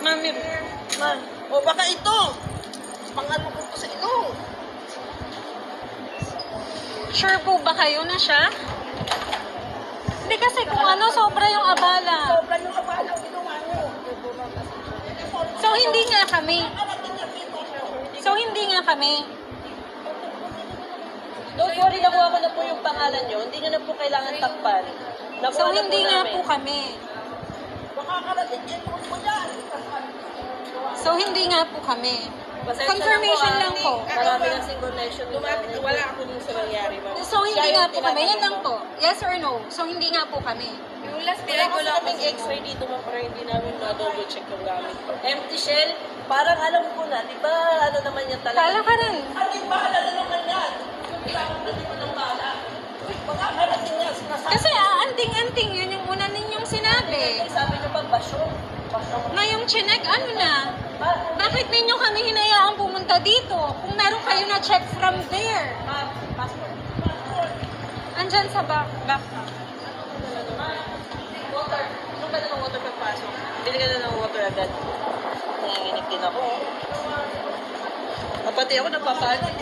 Mami, ma'am. O baka ito. Pang-ano ko to sa ilong. Sure po ba kayo na siya? Hindi kasi kung ano, sobra yung abala. Sobra yung abala ang ginawa niyo. So, hindi nga kami. So, hindi nga kami. Don't worry, nakuha ko na po yung pangalan nyo. Hindi nyo na po kailangan takpan. Nakuha So, na hindi po nga namin. po kami. Makakarating yan mo yan. So, hindi nga po kami. Pasensya Confirmation na lang po. Marami ng single nation. Lumapit, wala ako dun sa nangyari, ma'am. So, hindi nga po kami. Yan lang po. Yes or no? So, hindi nga po kami. Yung last Wala ko lang kaming x-ray dito, ma'am, para hindi namin na-double check yung gamit. Empty shell, parang alam ko na, di ba, ano naman yan talaga? Kala ka rin. Ating bahala na naman yan. Kailangan na naman ng bahala. Makakarating yan. Sinasabi. Kasi anting-anting, yun yung una ninyong sinabi. Sabi nyo pag basyong. Ngayong chinek, ano na? Bakit ninyo kami hinayaang pumunta dito? Kung meron kayo na check from there. Passport. Andyan sa back. Water. Anong ba ng water pagpasok? Bili ka na ng water agad. Nanginginig din ako. Pati ako napapalit.